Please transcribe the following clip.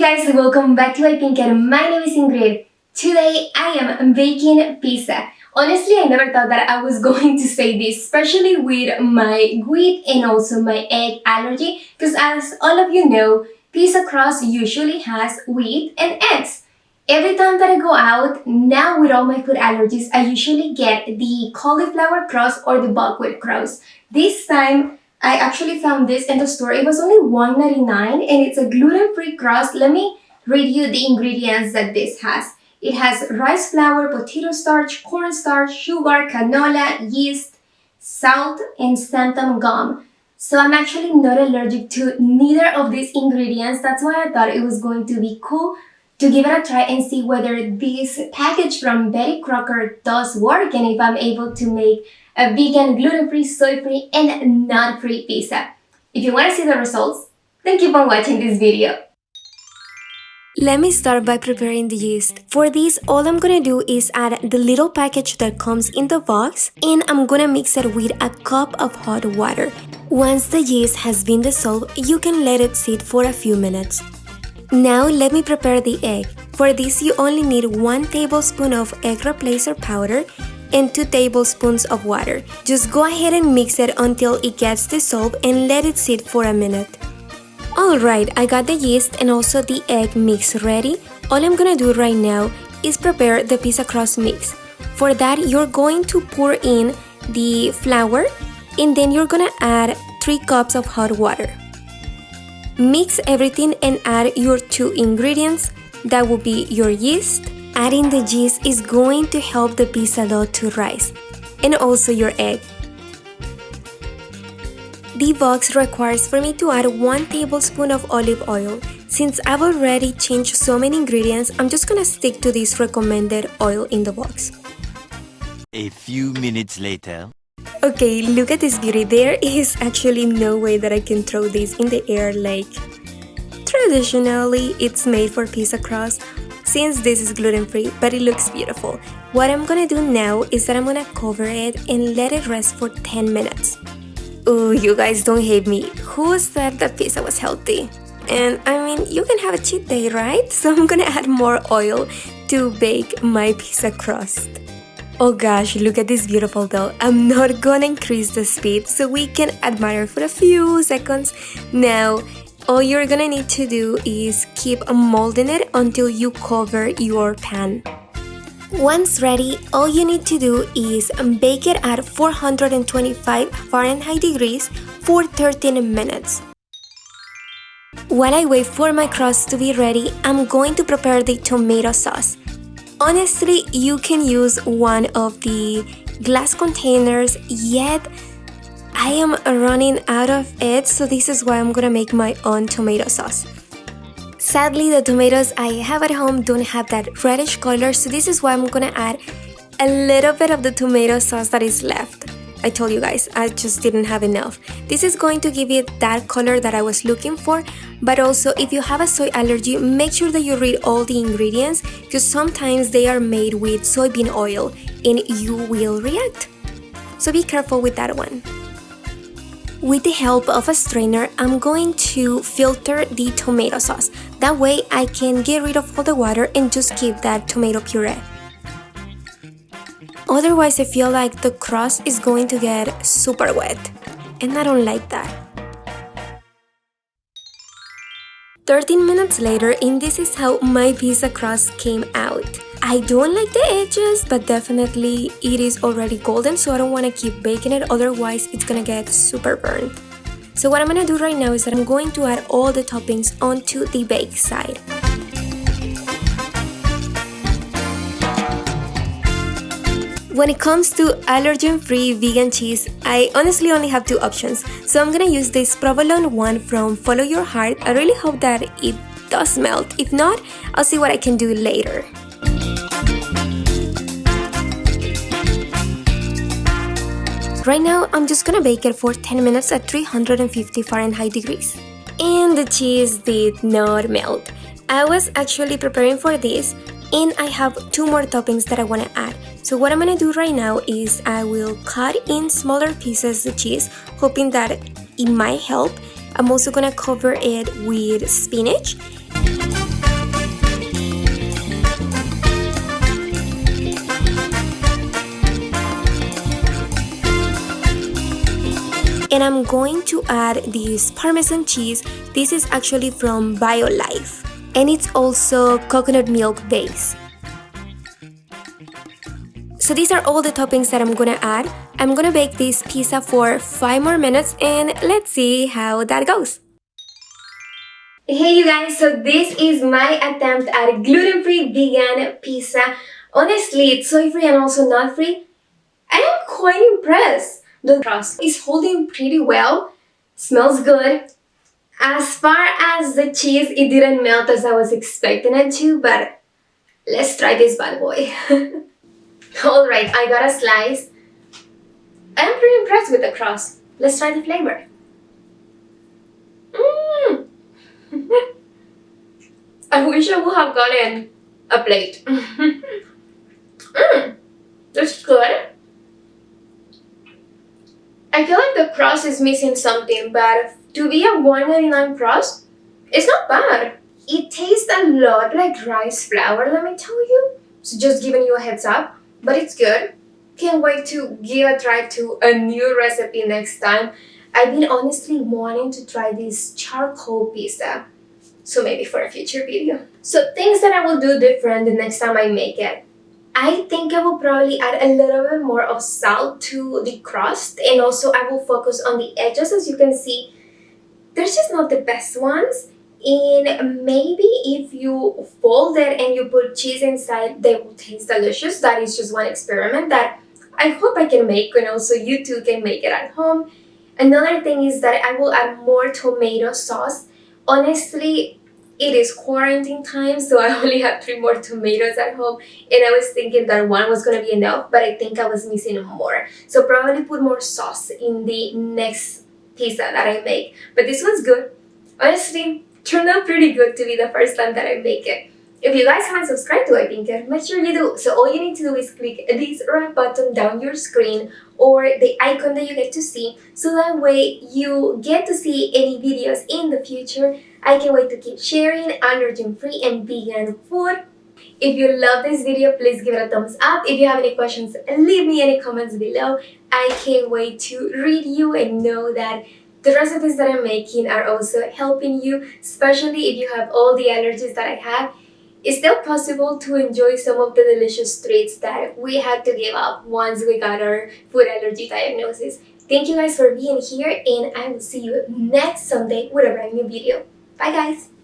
guys, welcome back to my pink and my name is Ingrid. Today I am baking pizza. Honestly, I never thought that I was going to say this, especially with my wheat and also my egg allergy, because as all of you know, pizza crust usually has wheat and eggs. Every time that I go out, now with all my food allergies, I usually get the cauliflower crust or the buckwheat crust. This time, I actually found this in the store. It was only $1.99 and it's a gluten-free crust. Let me read you the ingredients that this has. It has rice flour, potato starch, cornstarch, sugar, canola, yeast, salt, and xanthan gum. So I'm actually not allergic to neither of these ingredients. That's why I thought it was going to be cool to give it a try and see whether this package from Betty Crocker does work and if I'm able to make a vegan, gluten-free, soy-free, and nut-free pizza. If you want to see the results, then keep on watching this video. Let me start by preparing the yeast. For this, all I'm gonna do is add the little package that comes in the box and I'm gonna mix it with a cup of hot water. Once the yeast has been dissolved, you can let it sit for a few minutes. Now let me prepare the egg. For this, you only need 1 tablespoon of egg replacer powder and 2 tablespoons of water. Just go ahead and mix it until it gets dissolved and let it sit for a minute. Alright, I got the yeast and also the egg mix ready. All I'm gonna do right now is prepare the pizza crust mix. For that, you're going to pour in the flour and then you're gonna add 3 cups of hot water. Mix everything and add your 2 ingredients. That will be your yeast. Adding the yeast is going to help the pizza dough to rise, and also your egg. The box requires for me to add 1 tablespoon of olive oil. Since I've already changed so many ingredients, I'm just gonna stick to this recommended oil in the box. A few minutes later. Okay, look at this beauty. There is actually no way that I can throw this in the air like traditionally it's made for pizza crust. Since this is gluten-free, but it looks beautiful. What I'm gonna do now is that I'm gonna cover it and let it rest for 10 minutes. Ooh, you guys don't hate me. Who said that pizza was healthy? And I mean, you can have a cheat day, right? So I'm gonna add more oil to bake my pizza crust. Oh gosh, look at this beautiful dough. I'm not gonna increase the speed so we can admire for a few seconds. Now, all you're gonna need to do is keep molding it until you cover your pan. Once ready, all you need to do is bake it at 425 Fahrenheit degrees for 13 minutes. While I wait for my crust to be ready, I'm going to prepare the tomato sauce. Honestly, you can use one of the glass containers, yet I am running out of it, so this is why I'm gonna make my own tomato sauce. Sadly, the tomatoes I have at home don't have that reddish color, so this is why I'm gonna add a little bit of the tomato sauce that is left. I told you guys, I just didn't have enough. This is going to give it that color that I was looking for, but also if you have a soy allergy, make sure that you read all the ingredients because sometimes they are made with soybean oil and you will react. So be careful with that one. With the help of a strainer, I'm going to filter the tomato sauce. That way I can get rid of all the water and just keep that tomato puree. Otherwise, I feel like the crust is going to get super wet, and I don't like that. 13 minutes later, and this is how my pizza crust came out. I don't like the edges, but definitely it is already golden, so I don't want to keep baking it, otherwise it's gonna get super burned. So what I'm gonna do right now is that I'm going to add all the toppings onto the baked side. When it comes to allergen-free vegan cheese, I honestly only have 2 options. So I'm gonna use this provolone one from Follow Your Heart. I really hope that it does melt. If not, I'll see what I can do later. Right now, I'm just gonna bake it for 10 minutes at 350 Fahrenheit degrees. And the cheese did not melt. I was actually preparing for this, and I have 2 more toppings that I wanna add. So what I'm gonna do right now is I will cut in smaller pieces the cheese, hoping that it might help. I'm also gonna cover it with spinach. And I'm going to add this Parmesan cheese. This is actually from BioLife. And it's also coconut milk base. So these are all the toppings that I'm gonna add. I'm gonna bake this pizza for 5 more minutes and let's see how that goes. Hey you guys, so this is my attempt at gluten-free vegan pizza. Honestly, it's soy-free and also nut-free. I am quite impressed. The crust is holding pretty well, smells good. As far as the cheese, it didn't melt as I was expecting it to, but let's try this bad boy. Alright, I got a slice. I'm pretty impressed with the crust. Let's try the flavor. I wish I would have gotten a plate. That's good. I feel like the crust is missing something, but to be a $1.99 crust, it's not bad. It tastes a lot like rice flour, let me tell you. So just giving you a heads up, but it's good. Can't wait to give a try to a new recipe next time. I've been honestly wanting to try this charcoal pizza. So maybe for a future video. So things that I will do different the next time I make it. I think I will probably add a little bit more of salt to the crust, and also I will focus on the edges. As you can see, they're just not the best ones. And maybe if you fold it and you put cheese inside, they will taste delicious. That is just one experiment that I hope I can make, and also you too can make it at home. Another thing is that I will add more tomato sauce. Honestly, it is quarantine time, so I only have 3 more tomatoes at home, and I was thinking that one was going to be enough, but I think I was missing more. So probably put more sauce in the next pizza that I make. But this one's good. Honestly, turned out pretty good to be the first time that I make it. If you guys haven't subscribed to iPinker, make sure you do. So all you need to do is click this red button down your screen or the icon that you get to see, so that way you get to see any videos in the future. I can't wait to keep sharing allergen-free and vegan food. If you love this video, please give it a thumbs up. If you have any questions, leave me any comments below. I can't wait to read you and know that the recipes that I'm making are also helping you, especially if you have all the allergies that I have. It's still possible to enjoy some of the delicious treats that we had to give up once we got our food allergy diagnosis. Thank you guys for being here, and I will see you next Sunday with a brand new video. Bye guys!